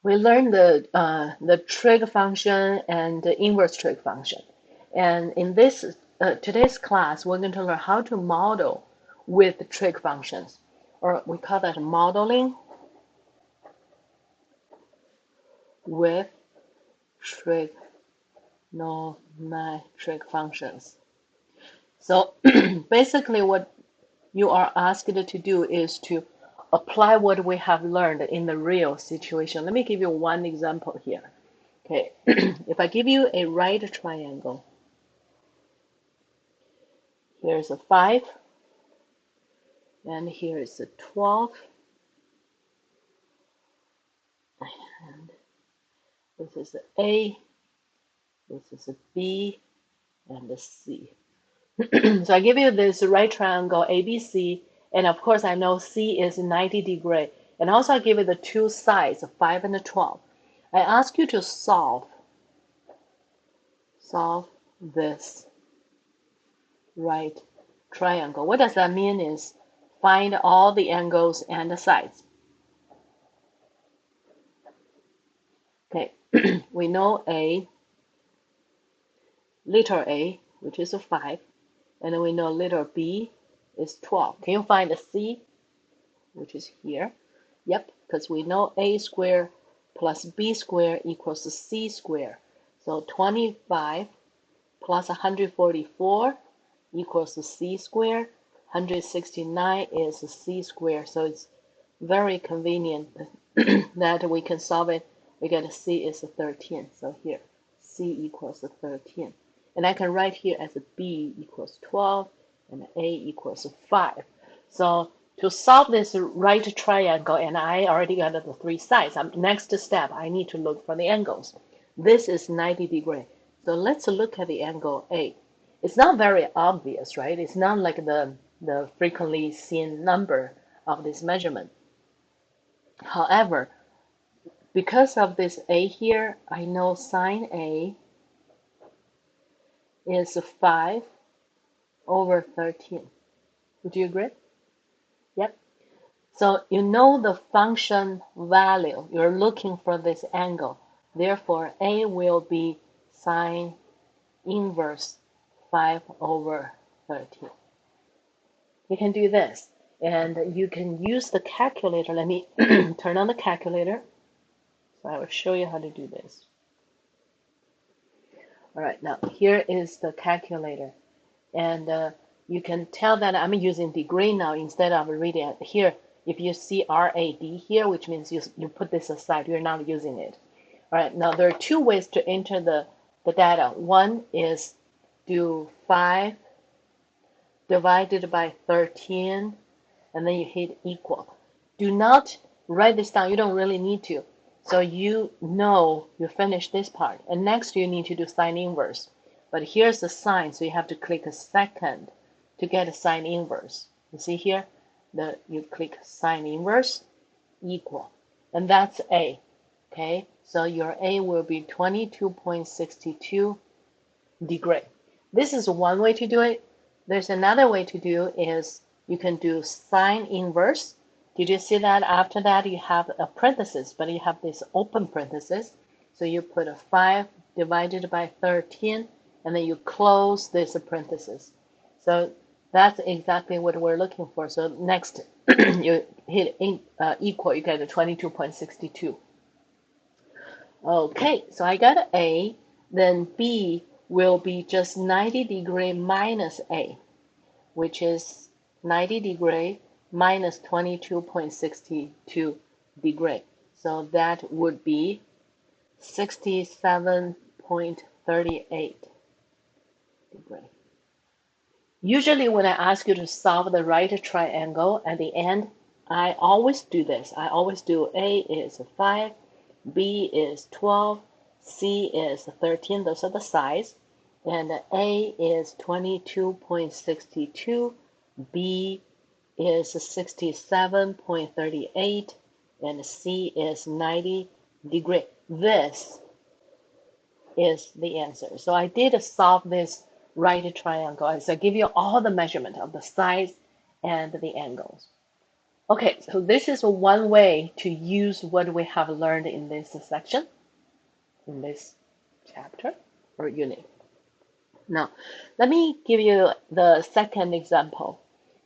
We learned the trig function and the inverse trig function. And in this today's class, we're going to learn how to model with trig functions, or we call that modeling with trigonometric functions. So basically what you are asked to do is to apply what we have learned in the real situation. Let me give you one example here. Okay, if I give you a right triangle, here's a 5, and here is a 12, and this is a A, this is a B, and a C. So I give you this right triangle ABC, and of course I know C is 90 degree, and also I give you the two sides, 5 and 12. I ask you to solve this right triangle. What does that mean is find all the angles and the sides. Okay, we know letter A, which is a 5, and then we know letter B is 12. Can you find the C, which is here? Yep, because we know A squared plus B squared equals C squared. So 25 plus 144 equals C squared. 169 is C squared. So it's very convenient that we can solve it. We get C is 13. So here, C equals 13. And I can write here as B equals 12 and A equals 5. So to solve this right triangle, and I already got the three sides, next step, I need to look for the angles. This is 90 degree. So let's look at the angle A. It's not very obvious, right? It's not like the frequently seen number of this measurement. However, because of this A here, I know sine A is 5 over 13. Would you agree? Yep. So you know the function value. You're looking for this angle. Therefore, A will be sine inverse 5 over 13. You can do this. And you can use the calculator. Let me turn on the calculator. So I will show you how to do this. All right, now here is the calculator. And you can tell that I'm using degree now instead of reading it. Here, if you see RAD here, which means you put this aside, you're not using it. All right, now there are two ways to enter the data. One is do 5 divided by 13, and then you hit equal. Do not write this down. You don't really need to. So you know you finish this part. And next you need to do sine inverse. But here's the sign, so you have to click a second to get a sine inverse. You see here? You click sine inverse, equal. And that's A. Okay? So your A will be 22.62 degree. This is one way to do it. There's another way to do is you can do sine inverse. Did you see that after that you have a parenthesis, but you have this open parenthesis. So you put a 5 divided by 13, and then you close this parenthesis. So that's exactly what we're looking for. So next, you hit equal, you get a 22.62. Okay, so I got an A, then B will be just 90 degree minus A, which is 90 degree minus 22.62 degree. So that would be 67.38 degree. Usually when I ask you to solve the right triangle at the end, I always do this. I always do A is 5, B is 12, C is 13, those are the sides, and A is 22.62, B is 67.38, and C is 90 degree. This is the answer. So I did solve this right triangle. So I give you all the measurement of the sides and the angles. Okay, so this is one way to use what we have learned in this section, in this chapter or unit. Now, let me give you the second example.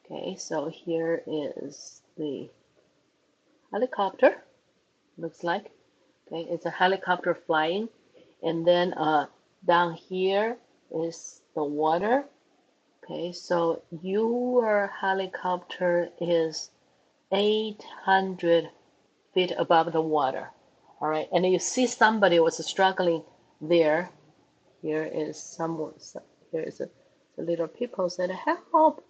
Okay, so here is the helicopter, looks like. Okay, it's a helicopter flying, and then down here is the water. Okay, so your helicopter is 800 feet above the water. All right, and you see somebody was struggling there. Here is someone, here is a little people said, help.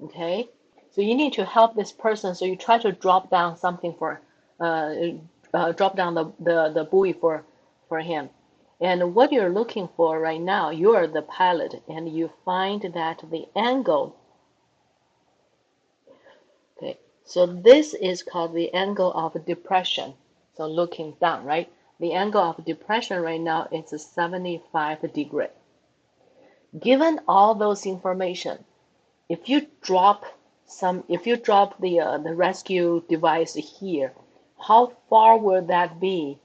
Okay, so you need to help this person. So you try to drop down something for, drop down the buoy for him. And what you're looking for right now, you're the pilot, and you find that the angle, okay, so this is called the angle of depression. So looking down, right? The angle of depression right now is 75 degree. Given all those information, if you drop the rescue device here, how far will that be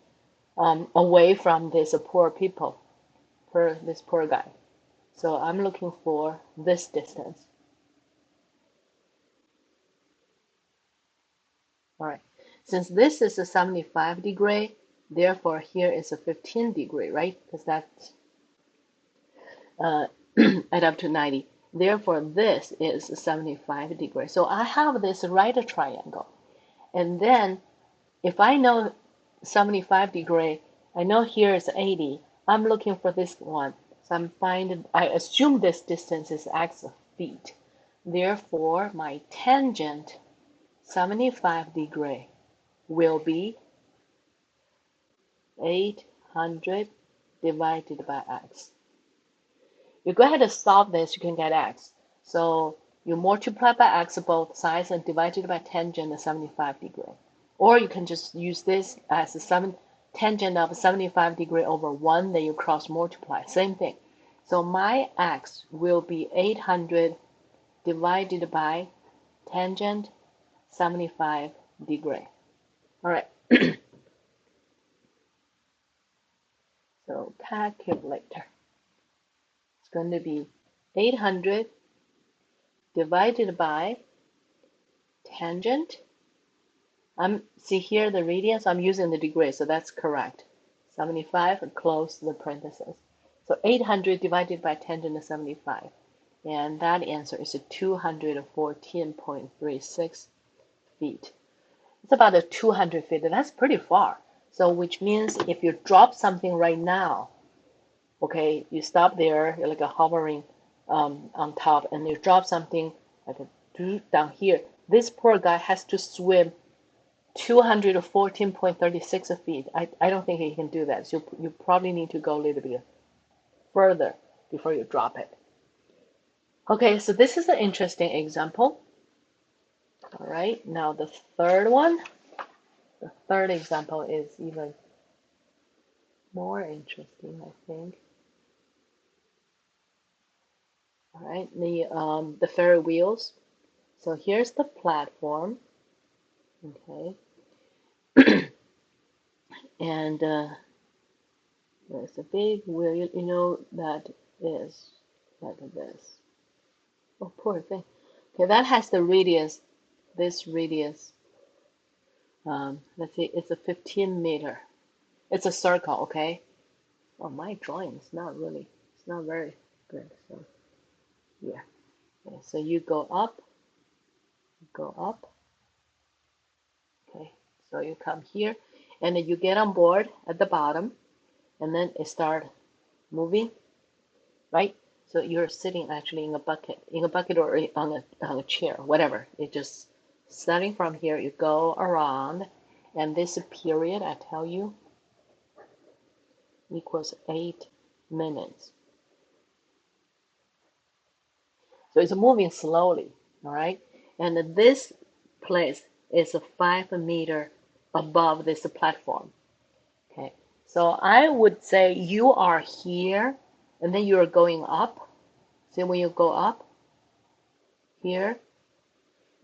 away from this poor people, this poor guy? So I'm looking for this distance. All right. Since this is a 75 degree, therefore here is a 15 degree, right? Because that's add up to 90. Therefore, this is 75 degrees. So I have this right triangle. And then if I know 75 degree, I know here is 80. I'm looking for this one. So I assume this distance is x feet. Therefore, my tangent 75 degree will be 800 divided by x. You go ahead and solve this, you can get x. So you multiply by x both sides and divide it by tangent of 75 degree. Or you can just use this as a tangent of 75 degree over 1, then you cross multiply. Same thing. So my x will be 800 divided by tangent 75 degree. All right. So calculator. It's going to be 800 divided by tangent. See here the radians, I'm using the degree, so that's correct. 75 and close the parentheses. So 800 divided by tangent of 75. And that answer is 214.36 feet. It's about a 200 feet, and that's pretty far. So which means if you drop something right now, okay, you stop there, you're like a hovering on top, and you drop something like down here. This poor guy has to swim 214.36 feet. I don't think he can do that. So you probably need to go a little bit further before you drop it. Okay, so this is an interesting example. All right, now the third one. The third example is even more interesting, I think. All right, the Ferry wheels. So here's the platform. Okay, and there's a big wheel. You know that is like this. Oh, poor thing. Okay, that has the radius. This radius. Let's see, it's a 15 meter. It's a circle. Okay. Oh, my drawing is not really. It's not very good. So yeah. Okay, so you go up. Go up. Okay, so you come here, and then you get on board at the bottom, and then it start moving, right? So you're sitting actually in a bucket or on a chair, whatever. It just starting from here, you go around, and this period I tell you equals 8 minutes. So it's moving slowly, all right? And this place is 5 meter above this platform. Okay, so I would say you are here, and then you're going up. See when you go up here,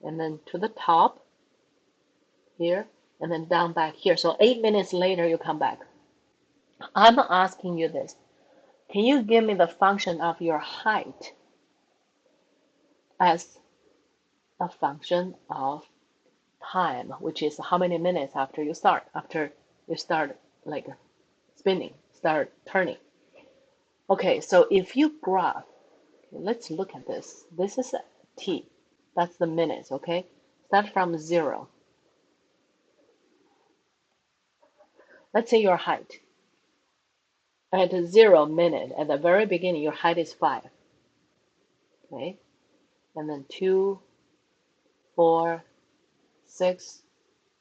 and then to the top, here, and then down back here. So 8 minutes later, you come back. I'm asking you this. Can you give me the function of your height as a function of time, which is how many minutes after you start, like spinning, start turning. Okay, so if you graph, okay, let's look at this. This is t, that's the minutes, okay? Start from 0. Let's say your height. At 0 minute, at the very beginning, your height is 5, okay? And then 2, 4, 6,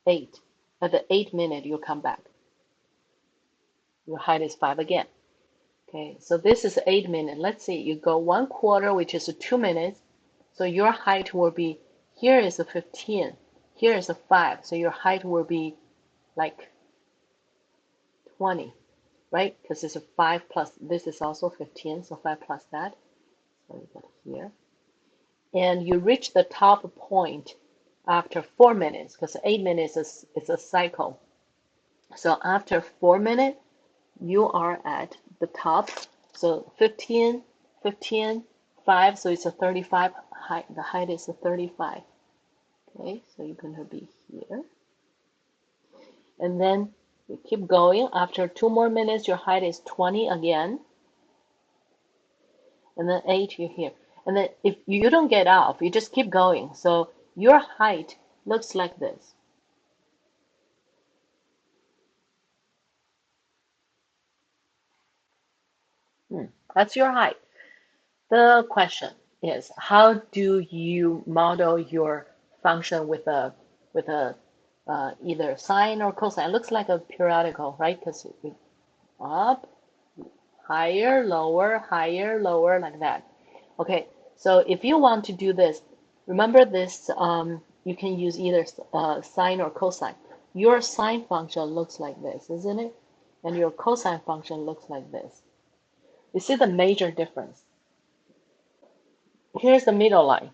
8. At the 8 minute, you come back. Your height is 5 again. Okay, so this is 8 minutes. Let's see, you go 1/4, which is 2 minutes. So your height will be, here is a 15, here is a 5. So your height will be like 20, right? Because it's a 5 plus, this is also 15, so 5 plus that. So you got here. And you reach the top point after 4 minutes, because 8 minutes is a cycle. So after 4 minutes, you are at the top. So 15, 15, 5, so it's a 35 height. The height is a 35. Okay, so you're going to be here. And then you keep going. After 2 more minutes, your height is 20 again. And then 8, you're here. And then if you don't get off, you just keep going. So your height looks like this. That's your height. The question is, how do you model your function with a either sine or cosine? It looks like a periodical, right? Because up, higher, lower, like that. Okay, so if you want to do this, remember this, you can use either sine or cosine. Your sine function looks like this, isn't it? And your cosine function looks like this. You see the major difference. Here's the middle line.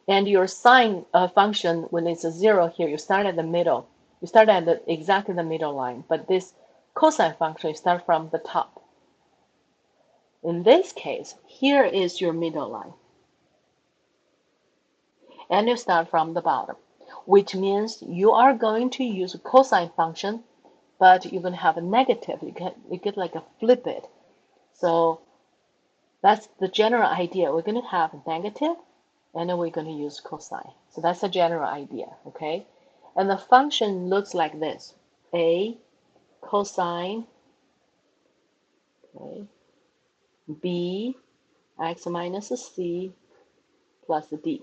And your sine function, when it's a 0 here, you start at the middle. You start at exactly the middle line. But this cosine function, you start from the top. In this case, here is your middle line. And you start from the bottom, which means you are going to use a cosine function, but you're going to have a negative. You get like a flip it. So that's the general idea. We're going to have a negative, and then we're going to use cosine. So that's the general idea, okay? And the function looks like this. A cosine, okay, B x minus c plus d.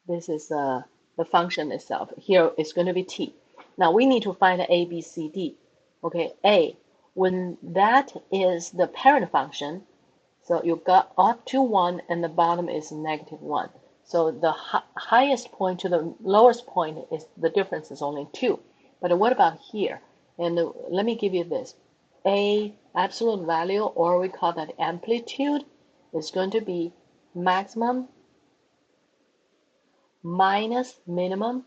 This is the function itself. Here it's going to be t. Now we need to find a, b, c, d. Okay, a, when that is the parent function, so you got up to 1 and the bottom is negative 1. So the highest point to the lowest point is the difference is only 2. But what about here? And let me give you this. A absolute value, or we call that amplitude, is going to be maximum minus minimum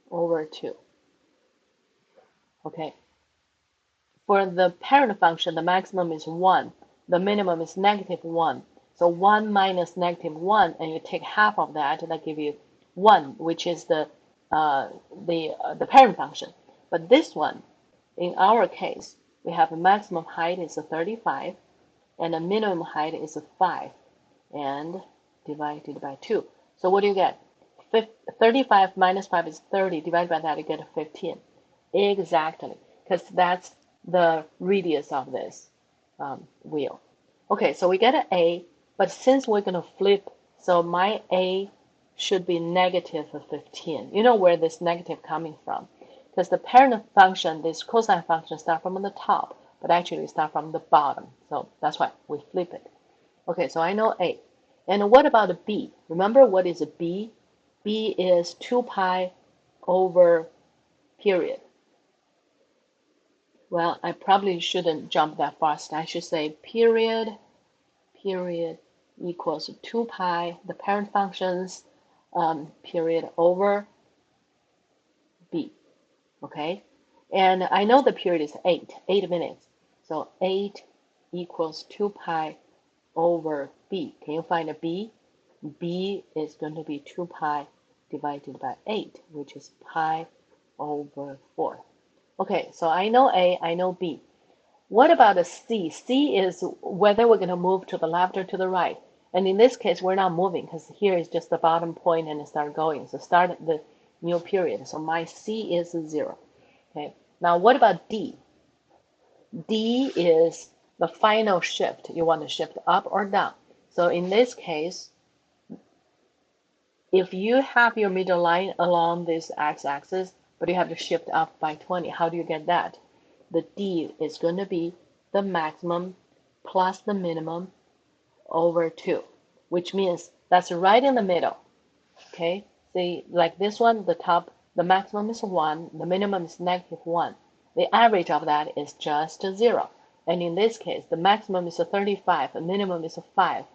over 2. Okay. For the parent function, the maximum is 1. The minimum is negative 1. So 1 minus negative 1, and you take half of that, and that gives you 1, which is the parent function. But this one, in our case, we have a maximum height is a 35, and a minimum height is a 5, and divided by 2. So what do you get? 35 minus 5 is 30. Divided by that, you get 15. Exactly, because that's the radius of this wheel. Okay, so we get an A, but since we're going to flip, so my A should be negative 15. You know where this negative coming from? Because the parent function, this cosine function, start from the top, but actually start from the bottom. So that's why we flip it. Okay, so I know A. And what about a B? Remember what is a B? B is 2 pi over period. Well, I probably shouldn't jump that fast. I should say period equals 2 pi, the parent functions period over B, okay? And I know the period is 8 minutes. So 8 equals 2 pi over B. Can you find a B? B is going to be 2 pi divided by 8, which is pi over 4. Okay, so I know A, I know B. What about a C? C is whether we're going to move to the left or to the right. And in this case, we're not moving because here is just the bottom point and it start going. So start the new period. So my C is 0. Okay. Now what about D? D is the final shift. You want to shift up or down. So in this case, if you have your middle line along this x-axis, but you have to shift up by 20, how do you get that? The D is going to be the maximum plus the minimum over 2, which means that's right in the middle. Okay, see, like this one, the top, the maximum is 1, the minimum is -1. The average of that is just 0. And in this case, the maximum is 35, the minimum is 5.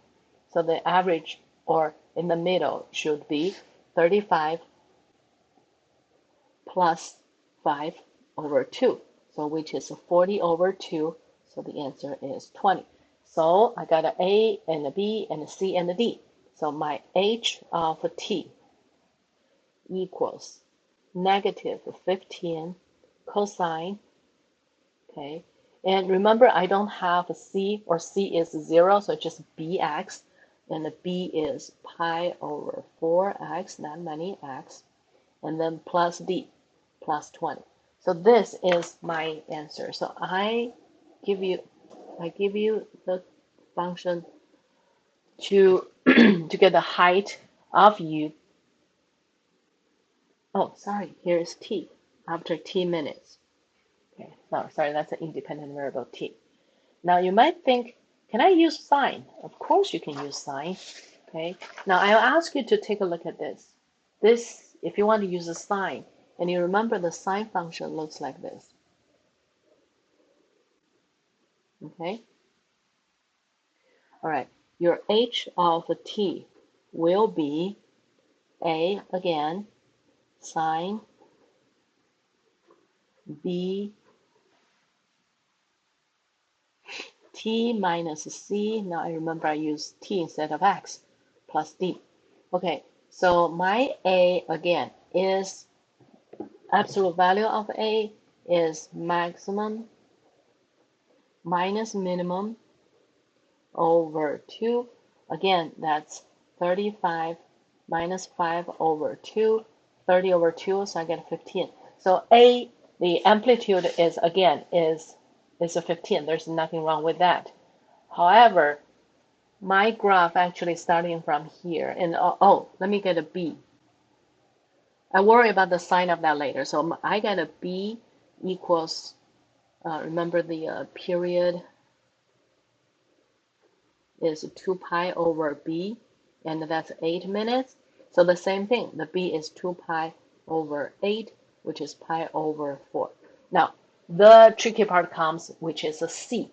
So the average, or in the middle, should be 35 plus 5 over 2. So which is 40 over 2. So the answer is 20. So I got an A and a B and a C and a D. So my H of T equals negative 15 cosine, okay? And remember, I don't have a C, or C is 0, so just bx, and the B is pi over 4x, not many x, and then plus D, plus 20. So this is my answer. So I give you the function to to get the height of U. Oh, sorry, here's T after T minutes. Okay, no, sorry, that's an independent variable T. Now you might think, can I use sine? Of course you can use sine. Okay, now I'll ask you to take a look at this. This, if you want to use a sine, and you remember the sine function looks like this. Okay, all right, your h of t will be A again, sine B t minus c. Now I remember I use t instead of x, plus d. Okay, so my A again is absolute value of A is maximum minus minimum over 2. Again, that's 35 minus 5 over 2, 30 over 2, so I get 15. So A, the amplitude is, again, is a 15. There's nothing wrong with that. However, my graph actually starting from here, and oh, let me get a B. I worry about the sign of that later. So I get a B equals, remember the period is 2 pi over B, and that's 8 minutes. So the same thing, the B is 2 pi over 8, which is pi over 4. Now, the tricky part comes, which is a C.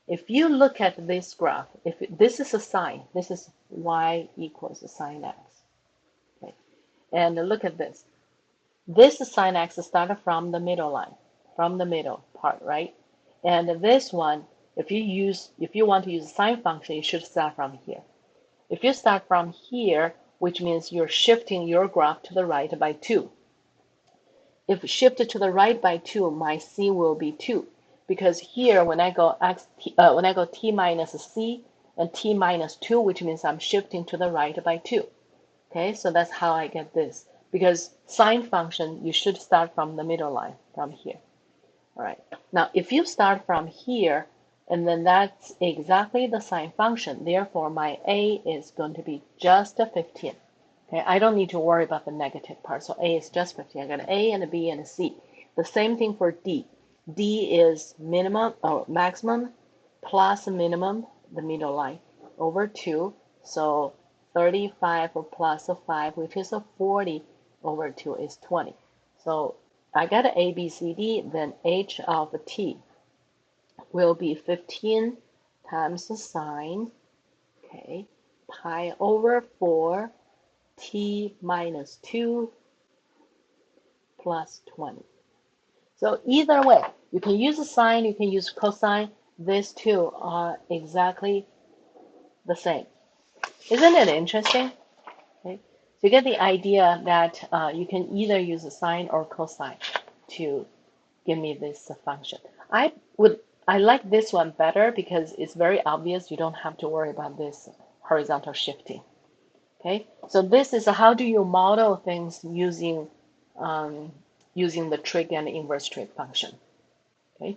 If you look at this graph, if this is a sine, this is y equals sine x. Okay, and look at this. This sine x started from the middle line, from the middle part, right? And this one, if you want to use a sine function, you should start from here. If you start from here, which means you're shifting your graph to the right by 2. If shifted to the right by 2, my c will be 2. Because here, when I go t minus c and t minus 2, which means I'm shifting to the right by 2. Okay, so that's how I get this. Because sine function, you should start from the middle line, from here. All right. Now, if you start from here, and then that's exactly the sine function, therefore my A is going to be just a 15. Okay, I don't need to worry about the negative part, so A is just 15. I got an A and a B and a C. The same thing for D. D is minimum or maximum plus minimum, the middle line, over 2. So 35 plus 5, which is a 40 over 2 is 20. So I got an A, B, C, D, then H of T will be 15 times the sine, okay, pi over 4 t minus 2 plus 20. So either way, you can use a sine, you can use cosine. These two are exactly the same. Isn't it interesting? Okay. So you get the idea that you can either use a sine or cosine to give me this function. I like this one better because it's very obvious. You don't have to worry about this horizontal shifting. Okay, so this is how do you model things using using the trig and inverse trig function. Okay.